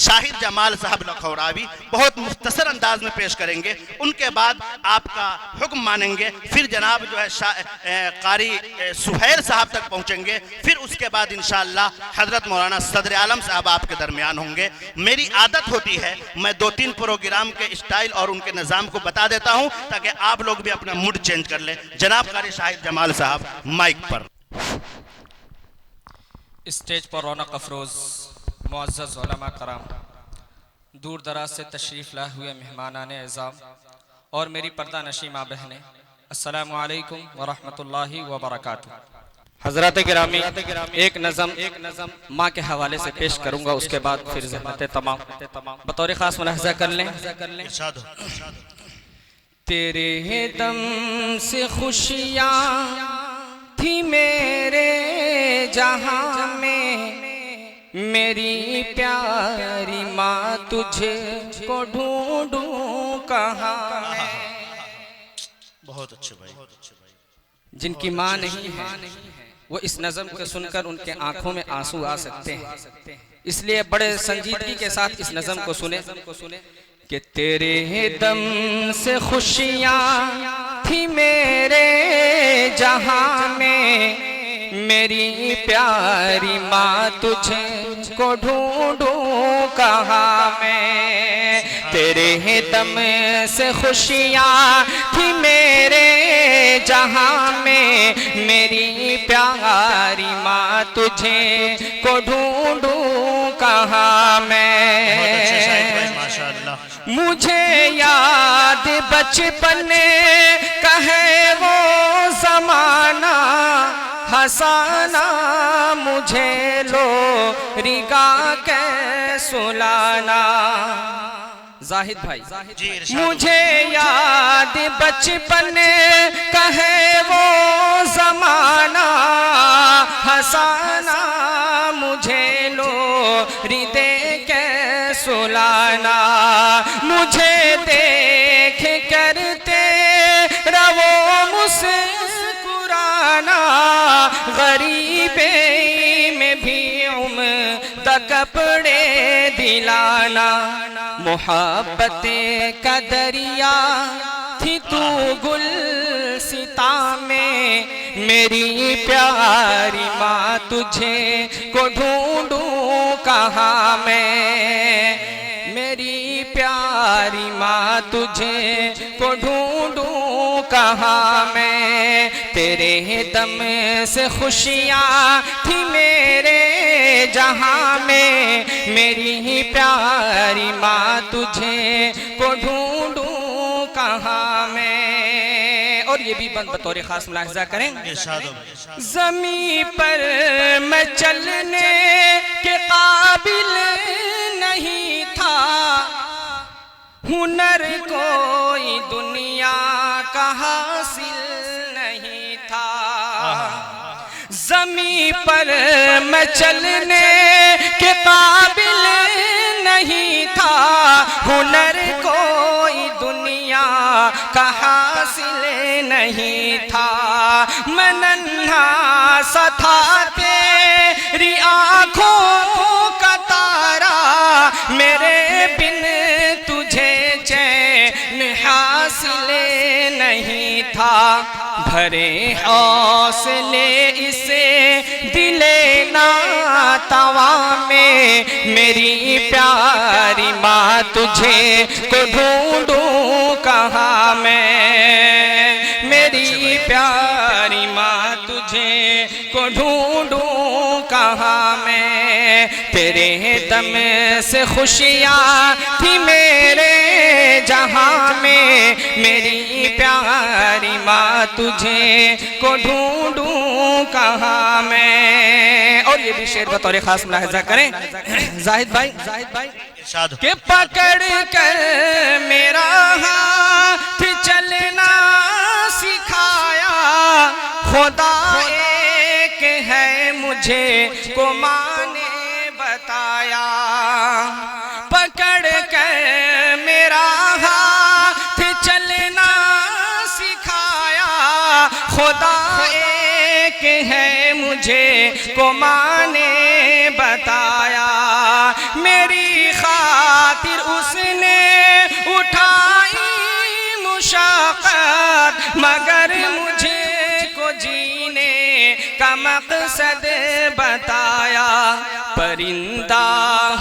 شاہد جمال صاحب لکھوراوی بہت مختصر انداز میں پیش کریں گے، ان کے بعد آپ کا حکم مانیں گے، پھر جناب جو ہے قاری سہیل صاحب تک پہنچیں گے، پھر اس کے بعد انشاءاللہ حضرت مولانا صدر عالم صاحب آپ کے درمیان ہوں گے۔ میری عادت ہوتی ہے میں 2-3 پروگرام کے اسٹائل اور ان کے نظام کو بتا دیتا ہوں تاکہ آپ لوگ بھی اپنا موڈ چینج کر لیں۔ جناب قاری شاہد جمال صاحب مائک پر۔ اسٹیج پر رونق افروز معزز علماء کرام، دور دراز سے تشریف لائے ہوئے مہمانان اعزام اور میری پردہ نشین ماں بہنیں، السلام علیکم ورحمۃ اللہ وبرکاتہ۔ حضرات گرامی، ایک نظم ماں کے حوالے سے پیش کروں گا، اس کے بعد پھر زحمت تمام بطور خاص ملاحظہ کر لیں۔ تیرے دم سے خوشیاں تھی میرے جہاں میں، میری پیاری ماں تجھے کو ڈھونڈوں کہاں میں۔ بہت اچھے بھائی۔ جن کی ماں نہیں ہے وہ اس نظم کو سن کر ان کے آنکھوں میں آنسو آ سکتے ہیں، اس لیے بڑے سنجیدگی کے ساتھ اس نظم کو سنیں کہ تیرے دم سے خوشیاں تھی میرے جہاں میں، میری پیاری ماں تجھے کو ڈھونڈوں کہاں میں۔ تیرے دم سے خوشیاں تھی میرے جہاں میں، میری پیاری ماں تجھے کو ڈھونڈوں کہاں میں۔ مجھے یاد بچپن کا ہے وہ زمانہ، ہنسانا مجھے لوری گا کے سلانا۔ زاہد بھائی، مجھے یاد بچپن کا ہے وہ زمانہ، ہنسانا مجھے لوری دے کے سلانا۔ مجھے دیکھ کر تیرا وہ مسکرانا، غریبی میں بھی عمدہ کپڑے دلانا۔ محبت کا دریا تھی تو گلستاں میں، میری پیاری ماں تجھے کو ڈھونڈوں کہاں میں۔ میری پیاری ماں تجھے کو ڈھونڈوں کہاں میں۔ تیرے دم سے خوشیاں تھی میرے جہاں میں، میری پیاری ماں تجھے کو ڈھونڈوں کہاں میں۔ اور یہ بھی بطور خاص ملاحظہ کریں، زمین پر میں چلنے کے قابل نہیں تھا، ہنر کوئی دنیا کا حاصل نہیں تھا۔ زمین پر میں چلنے کے قابل نہیں تھا، ہنر کوئی دنیا کا حاصل نہیں تھا۔ میں ننھا سا تھا تیری آنکھوں کا تارا، میرے بن تجھے چین حاصل نہیں تھا۔ بھرے حوصلے اسے دل ناتواں میں، میری پیاری ماں تجھے کو ڈھونڈوں کہاں میں۔ میری پیاری ماں تجھے کو ڈھونڈوں کہاں میں۔ تیرے دم سے خوشیاں تھی میرے جہاں میں، میری پیاری ماں تجھے کو ڈھونڈوں کہاں میں۔ اور یہ بھی شعر بطور خاص ملاحظہ کریں زاہد بھائی، کہ پکڑ کر میرا ہاتھ چلنا سکھایا، خدا ایک ہے مجھے کو ماں نے بتایا۔ پکڑ کر میرا ہاتھ چلنا سکھایا، خدا ایک ہے مجھے کو ماں نے بتایا۔ میری خاطر اس نے اٹھائی مشقت، مگر مجھے کو جینے کا مقصد بتایا۔ پرندہ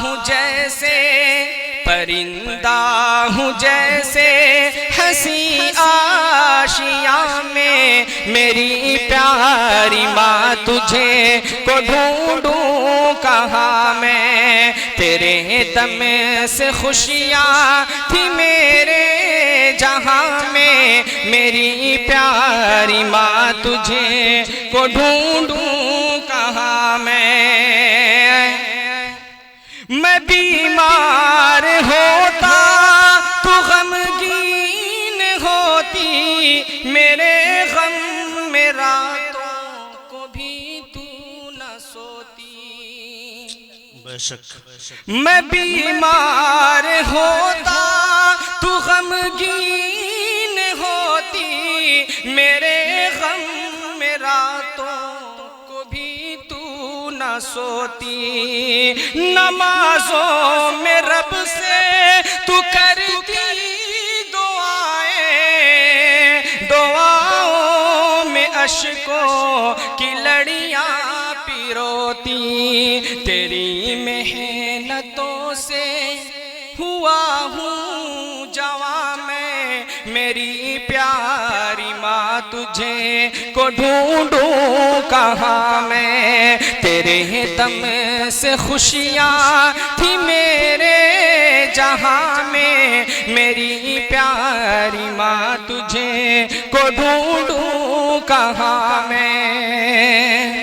ہوں جیسے، پرندہ ہوں جیسے ہنسی آشیاں میں، میری پیاری ماں تجھے کو ڈھونڈوں کہاں میں۔ تیرے دم سے خوشیاں تھی میرے جہاں میں، میری پیاری ماں تجھے کو ڈھونڈوں کہاں میں بیمار ہوتا تو غمگین ہوتی، میرے غم میں راتوں کو بھی تو نہ سوتی۔ بے شک میں بیمار ہوتا تو غمگین ہوتی، میرے غم میں راتوں کو بھی تو نہ سوتی۔ نمازوں میں رب سے تو کرتی دعائیں، دعاؤں میں اشکوں کی لڑیاں پیروتی۔ تیری محنتوں سے ہوا ہوں جوان میں، میری پیاری ماں تجھے کو ڈھونڈوں کہاں میں۔ تیرے دم سے خوشیاں تھی میرے جہاں میں، میری پیاری ماں تجھے کو ڈھونڈوں کہاں میں۔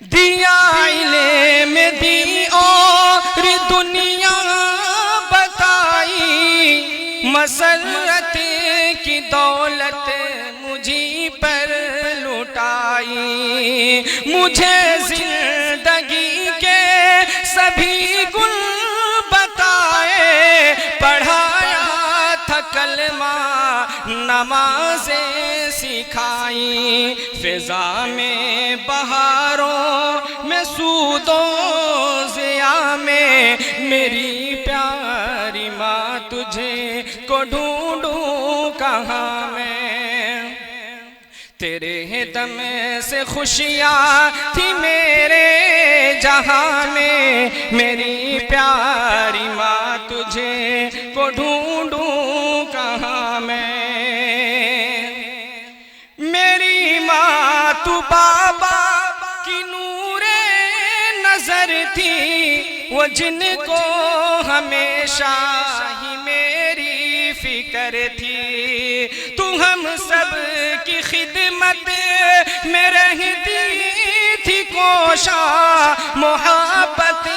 دیا علم دی اور دنیا بتائی، مسرت کی دولت مجھے پر لٹائی۔ مجھے زندگی کے سبھی گل بتائے، پڑھایا تھا کلمہ نمازیں سکھائی۔ فضا میں بہاروں میں سود و ضیاء میں، میری پیاری ماں تجھے کو ڈھونڈوں کہاں میں۔ تیرے دم سے خوشیاں تھی میرے جہاں میں، میری پیاری ماں تجھے کو ڈھونڈوں کہاں میں۔ میری ماں تو بابا کی نور نظر تھی، وہ جن کو ہمیشہ ہی میری فکر تھی۔ تو ہم سب کی خدمت میں رہتی تھی کوشاں، محبت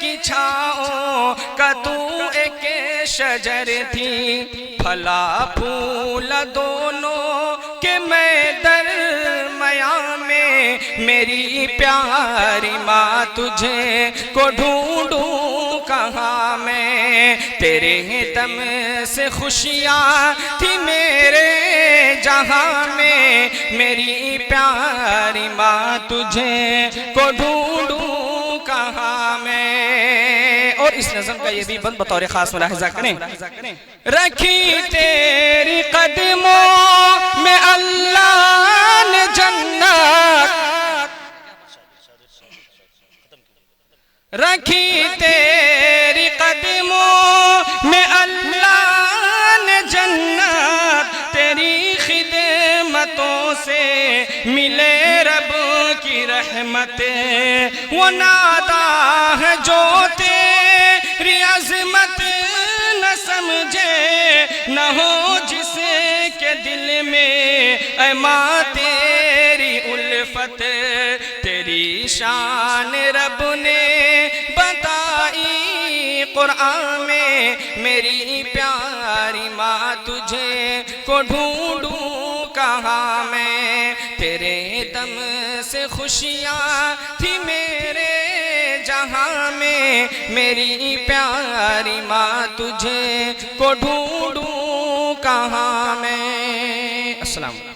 کی چھاؤں کا تو ایک شجر تھی۔ پھلا پھول دونوں کے میں درمیان میں، میری پیاری ماں تجھے کو ڈھونڈوں کہاں میں۔ تیرے دم سے خوشیاں تھی میرے جہاں میں، میری پیاری ماں تجھے کو ڈھونڈوں کہاں میں۔ اور اس نظم کا یہ بھی بند بطور خاص ملاحظہ کریں۔ رکھی تیری قدموں میں اللہ نے جنت، رکھی تیری قدموں میں اللہ نے جنت، تیری خدمتوں سے ملے رب کی رحمت۔ وہ نادا ہے جو تیری عظمت نہ سمجھے، نہ ہو جس کے دل میں اے ماں تیری الفت۔ تیری شان رب نے بتائی قرآن میں، میری پیاری ماں تجھے کو ڈھونڈوں کہاں میں۔ تیرے دم سے خوشیاں تھی میرے جہاں میں، میری پیاری ماں تجھے کو ڈھونڈوں کہاں میں۔ السلام علیکم۔